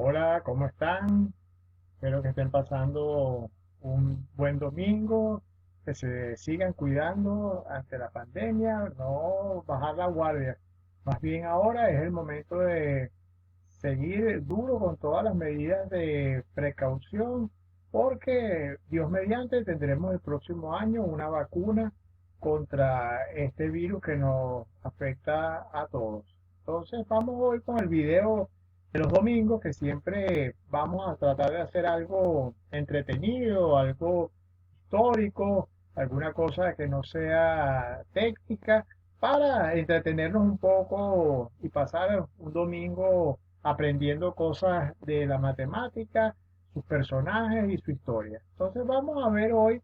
Hola, ¿cómo están? Espero que estén pasando un buen domingo, que se sigan cuidando ante la pandemia, no bajar la guardia. Más bien ahora es el momento de seguir duro con todas las medidas de precaución, porque Dios mediante tendremos el próximo año una vacuna contra este virus que nos afecta a todos. Entonces vamos hoy con el video de los domingos, que siempre vamos a tratar de hacer algo entretenido, algo histórico, alguna cosa que no sea técnica, para entretenernos un poco y pasar un domingo aprendiendo cosas de la matemática, sus personajes y su historia. Entonces vamos a ver hoy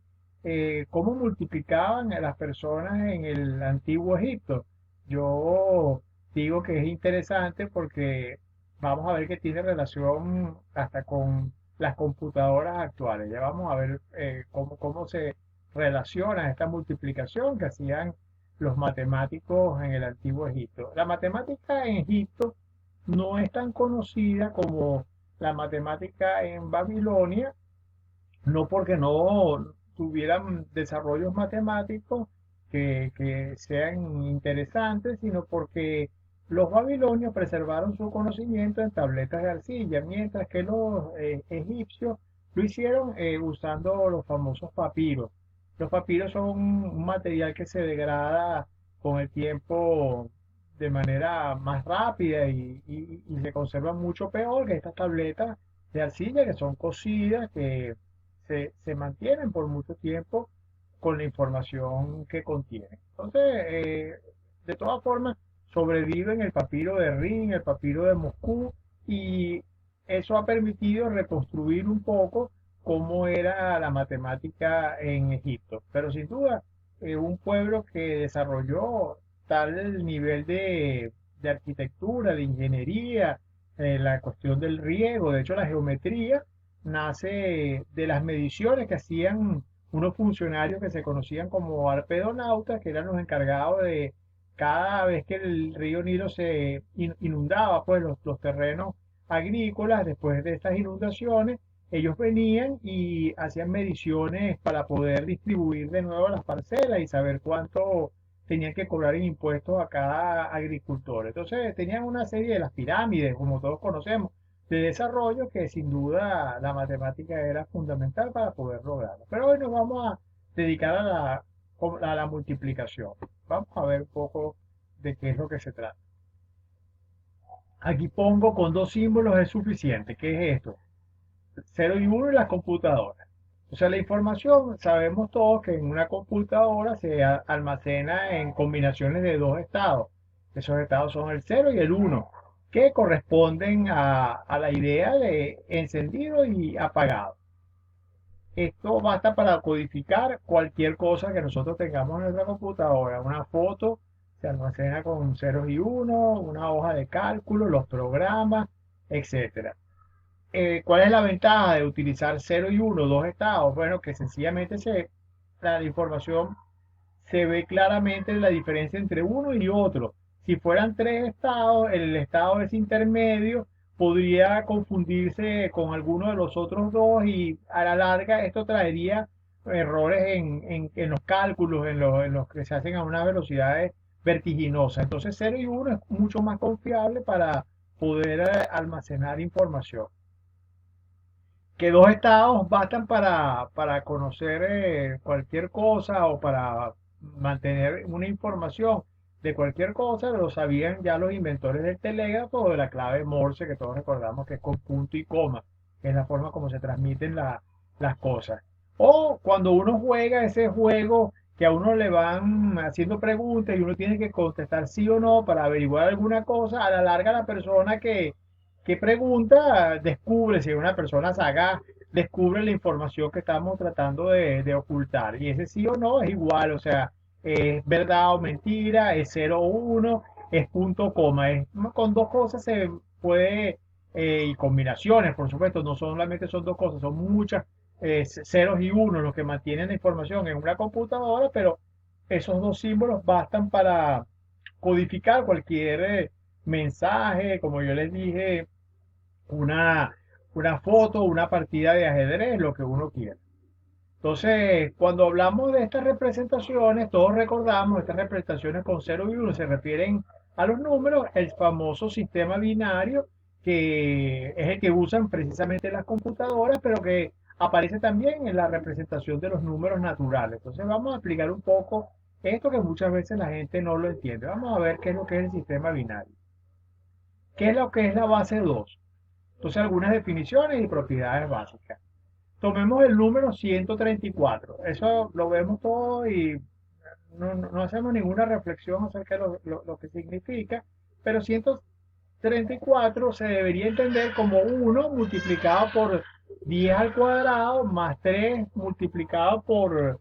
cómo multiplicaban a las personas en el antiguo Egipto. Yo digo que es interesante porque vamos a ver que tiene relación hasta con las computadoras actuales. Ya vamos a ver cómo se relaciona esta multiplicación que hacían los matemáticos en el antiguo Egipto. La matemática en Egipto no es tan conocida como la matemática en Babilonia, no porque no tuvieran desarrollos matemáticos que sean interesantes, sino porque los babilonios preservaron su conocimiento en tabletas de arcilla, mientras que los egipcios lo hicieron usando los famosos papiros. Los papiros son un material que se degrada con el tiempo de manera más rápida y se conserva mucho peor que estas tabletas de arcilla que son cocidas, que se mantienen por mucho tiempo con la información que contienen. Entonces, de todas formas, sobreviven el papiro de Rin, el papiro de Moscú, y eso ha permitido reconstruir un poco cómo era la matemática en Egipto. Pero sin duda, un pueblo que desarrolló tal nivel de arquitectura, de ingeniería, la cuestión del riego, de hecho la geometría, nace de las mediciones que hacían unos funcionarios que se conocían como arpedonautas, que eran los encargados de cada vez que el río Nilo se inundaba, pues los terrenos agrícolas, después de estas inundaciones, ellos venían y hacían mediciones para poder distribuir de nuevo las parcelas y saber cuánto tenían que cobrar en impuestos a cada agricultor. Entonces tenían una serie de las pirámides, como todos conocemos, de desarrollo, que sin duda la matemática era fundamental para poder lograrlo. Pero hoy nos vamos a dedicar a la multiplicación. Vamos a ver un poco de qué es lo que se trata. Aquí pongo con dos símbolos es suficiente. ¿Qué es esto? Cero y uno en las computadoras. O sea, la información, sabemos todos que en una computadora se almacena en combinaciones de dos estados. Esos estados son el cero y el uno, que corresponden a la idea de encendido y apagado. Esto basta para codificar cualquier cosa que nosotros tengamos en nuestra computadora. Una foto se almacena con ceros y unos, una hoja de cálculo, los programas, etcétera. ¿Cuál es la ventaja de utilizar cero y uno, dos estados? Bueno, que sencillamente la información se ve claramente la diferencia entre uno y otro. Si fueran tres estados, el estado es intermedio, podría confundirse con alguno de los otros dos y a la larga esto traería errores en los cálculos, en los que se hacen a unas velocidades vertiginosas. Entonces cero y uno es mucho más confiable para poder almacenar información. Que dos estados bastan para conocer cualquier cosa o para mantener una información de cualquier cosa, lo sabían ya los inventores del telégrafo o de la clave Morse, que todos recordamos que es con punto y coma, que es la forma como se transmiten las cosas. O cuando uno juega ese juego que a uno le van haciendo preguntas y uno tiene que contestar sí o no para averiguar alguna cosa, a la larga la persona que pregunta descubre, si es una persona sagaz, descubre la información que estamos tratando de ocultar. Y ese sí o no es igual, o sea, es verdad o mentira, es cero o uno, es punto coma. Con dos cosas se puede, y combinaciones, por supuesto, no solamente son dos cosas, son muchas ceros y unos los que mantienen la información en una computadora, pero esos dos símbolos bastan para codificar cualquier mensaje, como yo les dije, una, una foto, una partida de ajedrez, lo que uno quiera. Entonces, cuando hablamos de estas representaciones, todos recordamos estas representaciones con 0 y 1 se refieren a los números, el famoso sistema binario, que es el que usan precisamente las computadoras, pero que aparece también en la representación de los números naturales. Entonces, vamos a explicar un poco esto que muchas veces la gente no lo entiende. Vamos a ver qué es lo que es el sistema binario. ¿Qué es lo que es la base 2? Entonces, algunas definiciones y propiedades básicas. Tomemos el número 134. Eso lo vemos todo y no hacemos ninguna reflexión acerca de lo que significa, pero 134 se debería entender como 1 multiplicado por 10 al cuadrado más 3 multiplicado por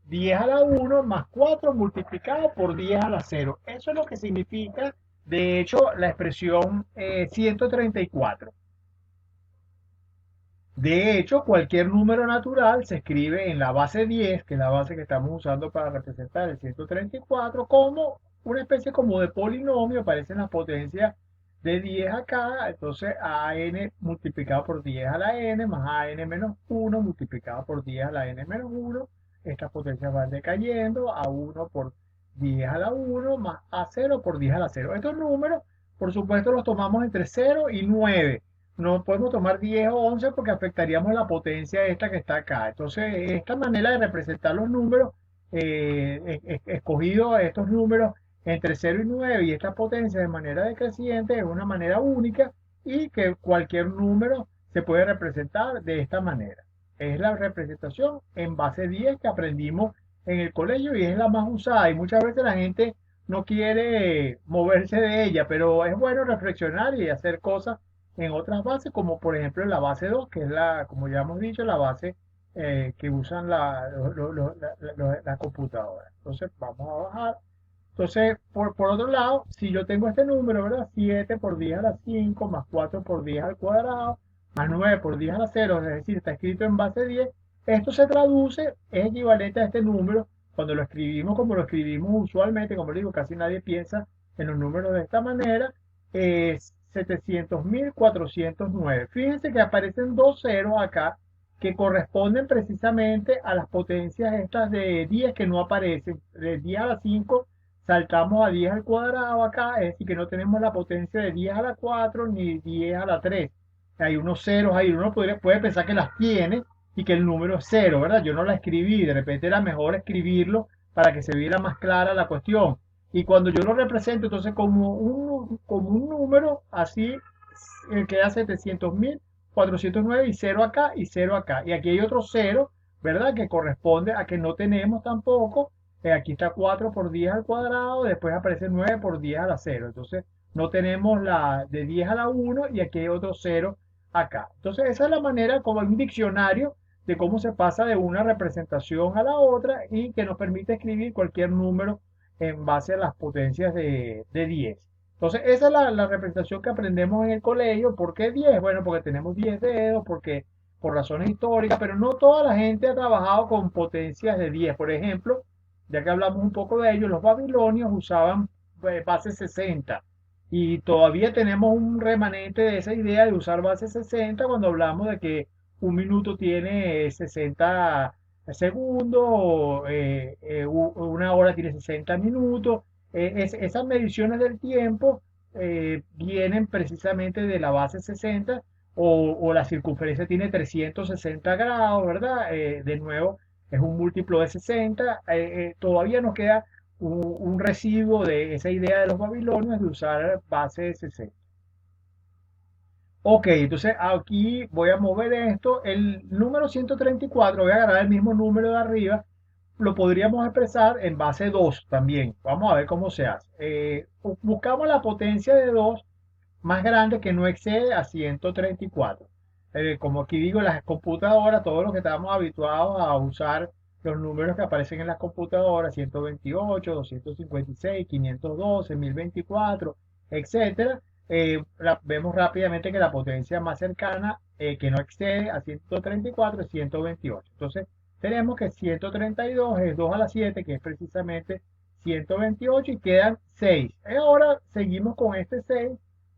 10 a la 1 más 4 multiplicado por 10 a la 0. Eso es lo que significa, de hecho, la expresión 134. De hecho, cualquier número natural se escribe en la base 10, que es la base que estamos usando para representar el 134, como una especie como de polinomio. Aparecen las potencias de 10 acá, entonces an multiplicado por 10 a la n más an menos 1 multiplicado por 10 a la n menos 1. Estas potencias van decayendo a 1 por 10 a la 1 más a 0 por 10 a la 0. Estos números, por supuesto, los tomamos entre 0 y 9. No podemos tomar 10 o 11 porque afectaríamos la potencia esta que está acá. Entonces, esta manera de representar los números, escogido estos números entre 0 y 9 y esta potencia de manera decreciente, es una manera única y que cualquier número se puede representar de esta manera. Es la representación en base 10 que aprendimos en el colegio y es la más usada y muchas veces la gente no quiere moverse de ella, pero es bueno reflexionar y hacer cosas en otras bases, como por ejemplo en la base 2 que es la, como ya hemos dicho, la base que usan la computadora. Entonces vamos a bajar. Entonces, por otro lado, si yo tengo este número, ¿verdad? 7 por 10 a la 5 más 4 por 10 al cuadrado más 9 por 10 a la 0, es decir, está escrito en base 10, esto se traduce, es equivalente a este número, cuando lo escribimos como lo escribimos usualmente, como digo, casi nadie piensa en los números de esta manera, es 700.409. Fíjense que aparecen dos ceros acá que corresponden precisamente a las potencias estas de 10 que no aparecen. De 10 a la 5 saltamos a 10 al cuadrado acá, es decir, que no tenemos la potencia de 10 a la 4 ni 10 a la 3. Hay unos ceros ahí, uno puede pensar que las tiene y que el número es cero, ¿verdad? Yo no la escribí, de repente era mejor escribirlo para que se viera más clara la cuestión. Y cuando yo lo represento entonces como un número, así queda 700.409 y 0 acá y 0 acá. Y aquí hay otro cero, ¿verdad? Que corresponde a que no tenemos tampoco. Aquí está 4 por 10 al cuadrado, después aparece 9 por 10 a la 0. Entonces no tenemos la de 10 a la 1 y aquí hay otro cero acá. Entonces esa es la manera como un diccionario de cómo se pasa de una representación a la otra y que nos permite escribir cualquier número en base a las potencias de 10. Entonces, esa es la representación que aprendemos en el colegio. ¿Por qué 10? Bueno, porque tenemos 10 dedos, porque por razones históricas, pero no toda la gente ha trabajado con potencias de 10. Por ejemplo, ya que hablamos un poco de ello, los babilonios usaban base 60 y todavía tenemos un remanente de esa idea de usar base 60 cuando hablamos de que un minuto tiene 60 segundos, una hora tiene 60 minutos. Esas mediciones del tiempo vienen precisamente de la base 60 o la circunferencia tiene 360 grados, ¿verdad? De nuevo, es un múltiplo de 60. Todavía nos queda un residuo de esa idea de los babilonios de usar base 60. Ok, entonces aquí voy a mover esto. El número 134, voy a agarrar el mismo número de arriba, lo podríamos expresar en base 2 también. Vamos a ver cómo se hace. Buscamos la potencia de 2 más grande que no excede a 134. Como aquí digo, en las computadoras, todos los que estamos habituados a usar los números que aparecen en las computadoras, 128, 256, 512, 1024, etcétera, vemos rápidamente que la potencia más cercana que no excede a 134 es 128. Entonces, tenemos que 132 es 2 a la 7, que es precisamente 128 y quedan 6. Ahora seguimos con este 6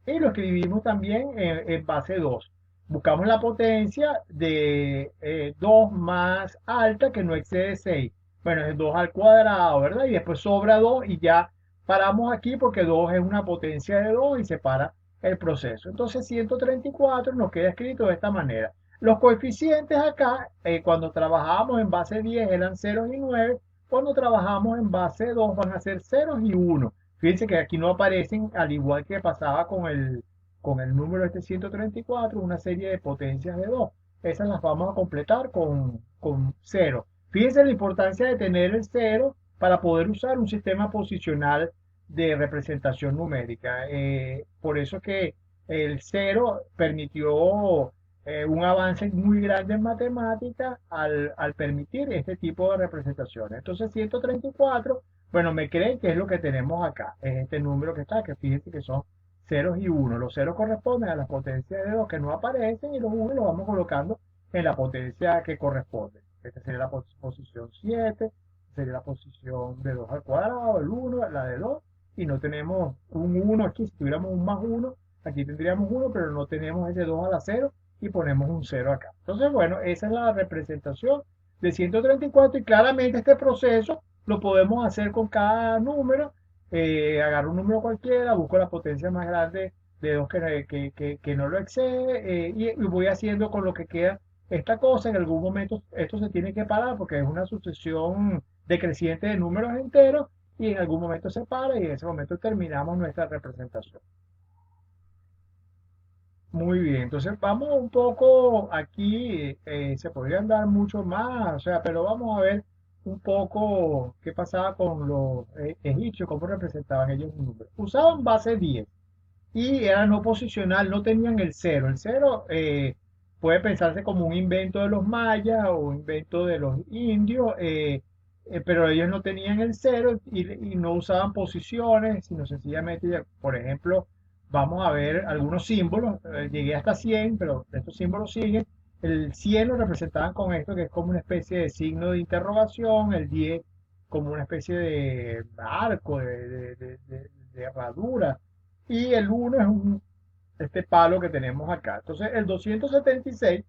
y lo escribimos también en base 2. Buscamos la potencia de 2 más alta que no excede 6. Bueno, es 2 al cuadrado, ¿verdad? Y después sobra 2 y ya paramos aquí porque 2 es una potencia de 2 y se para el proceso. Entonces 134 nos queda escrito de esta manera. Los coeficientes acá, cuando trabajábamos en base 10 eran 0 y 9. Cuando trabajamos en base 2 van a ser 0 y 1. Fíjense que aquí no aparecen, al igual que pasaba con el número este 134, una serie de potencias de 2. Esas las vamos a completar con 0. Fíjense la importancia de tener el 0 para poder usar un sistema posicional de representación numérica. Por eso que el 0 permitió un avance muy grande en matemática al permitir este tipo de representaciones. Entonces 134, bueno, me creen que es lo que tenemos acá, es este número que está, que fíjense que son ceros y uno. Los ceros corresponden a las potencias de 2 que no aparecen y los 1 los vamos colocando en la potencia que corresponde. Esta sería la posición 7, sería la posición de 2 al cuadrado, el 1, la de 2, y no tenemos un 1 aquí. Si tuviéramos un más 1, aquí tendríamos 1, pero no tenemos ese 2 a la 0 y ponemos un 0 acá. Entonces, bueno, esa es la representación de 134 y claramente este proceso lo podemos hacer con cada número. Agarro un número cualquiera, busco la potencia más grande de 2 que no lo excede y voy haciendo con lo que queda esta cosa. En algún momento esto se tiene que parar porque es una sucesión decreciente de números enteros y en algún momento se para y en ese momento terminamos nuestra representación. Muy bien, entonces vamos un poco aquí, se podrían dar mucho más, o sea, pero vamos a ver un poco qué pasaba con los egipcios, cómo representaban ellos un número. Usaban base 10 y era no posicional, no tenían el cero. El cero puede pensarse como un invento de los mayas o un invento de los indios, pero ellos no tenían el cero y no usaban posiciones, sino sencillamente, por ejemplo, vamos a ver algunos símbolos. Llegué hasta 100, pero estos símbolos siguen. El 100 lo representaban con esto, que es como una especie de signo de interrogación, el 10 como una especie de arco, de herradura, y el 1 es este palo que tenemos acá. Entonces el 276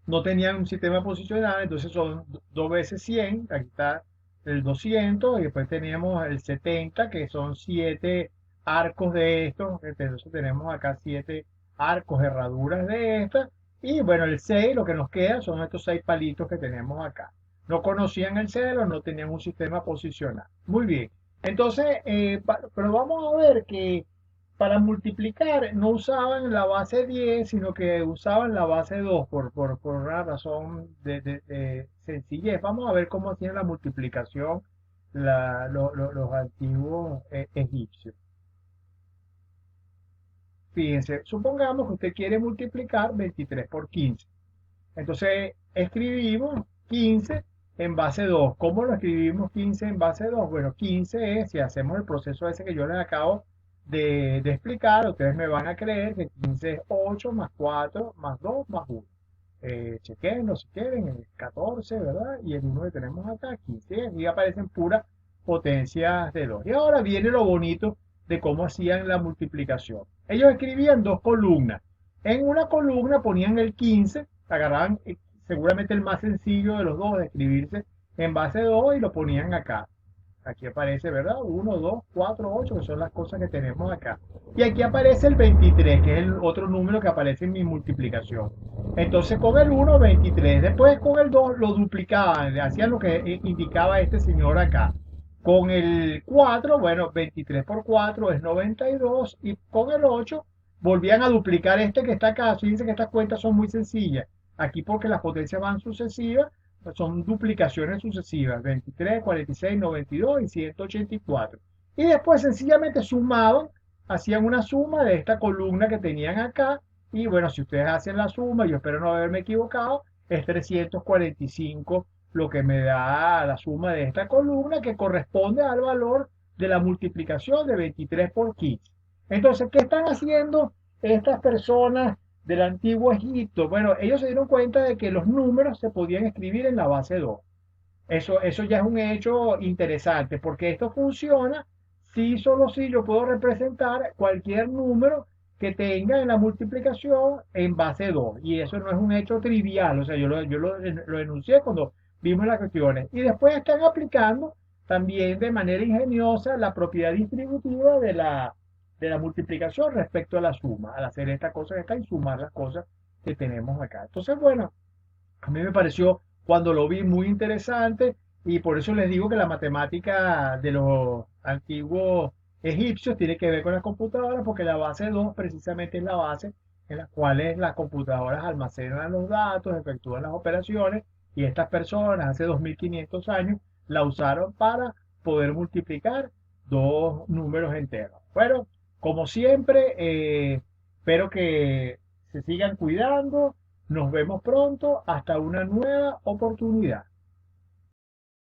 no tenían un sistema posicional, entonces son 2 veces 100, aquí está el 200, y después tenemos el 70, que son 7 arcos de estos, entonces tenemos acá 7 arcos, herraduras de estas, y bueno, el 6, lo que nos queda son estos 6 palitos que tenemos acá. No conocían el cero, no tenían un sistema posicional. Muy bien. Entonces, pero vamos a ver que para multiplicar no usaban la base 10, sino que usaban la base 2 por una razón de sencillez. Vamos a ver cómo hacían la multiplicación los antiguos egipcios. Fíjense, supongamos que usted quiere multiplicar 23 por 15. Entonces escribimos 15 en base 2. ¿Cómo lo escribimos 15 en base 2? Bueno, 15 es, si hacemos el proceso ese que yo les acabo de explicar, ustedes me van a creer que 15 es 8 más 4 más 2 más 1. Chequenlo si quieren, el 14, ¿verdad? Y el 1 que tenemos acá, 15. Y aparecen puras potencias de 2. Y ahora viene lo bonito de cómo hacían la multiplicación. Ellos escribían dos columnas. En una columna ponían el 15, agarraban seguramente el más sencillo de los dos de escribirse en base 2 y lo ponían acá. Aquí aparece, ¿verdad? 1, 2, 4, 8, que son las cosas que tenemos acá. Y aquí aparece el 23, que es el otro número que aparece en mi multiplicación. Entonces con el 1, 23. Después con el 2 lo duplicaban, hacían lo que indicaba este señor acá. Con el 4, bueno, 23 por 4 es 92. Y con el 8 volvían a duplicar este que está acá. Fíjense que estas cuentas son muy sencillas. Aquí porque las potencias van sucesivas, son duplicaciones sucesivas, 23, 46, 92 y 184. Y después sencillamente sumaban, hacían una suma de esta columna que tenían acá. Y bueno, si ustedes hacen la suma, yo espero no haberme equivocado, es 345 lo que me da la suma de esta columna, que corresponde al valor de la multiplicación de 23 por 15. Entonces, ¿qué están haciendo estas personas del antiguo Egipto? Bueno, ellos se dieron cuenta de que los números se podían escribir en la base 2. Eso ya es un hecho interesante, porque esto funciona sí, solo sí yo puedo representar cualquier número que tenga en la multiplicación en base 2. Y eso no es un hecho trivial, o sea, lo enuncié cuando vimos las cuestiones. Y después están aplicando también de manera ingeniosa la propiedad distributiva de la multiplicación respecto a la suma, al hacer esta cosa acá y sumar las cosas que tenemos acá. Entonces, bueno, a mí me pareció cuando lo vi muy interesante y por eso les digo que la matemática de los antiguos egipcios tiene que ver con las computadoras porque la base 2 precisamente es la base en la cual las computadoras almacenan los datos, efectúan las operaciones y estas personas hace 2500 años la usaron para poder multiplicar dos números enteros. Bueno, como siempre, espero que se sigan cuidando. Nos vemos pronto hasta una nueva oportunidad.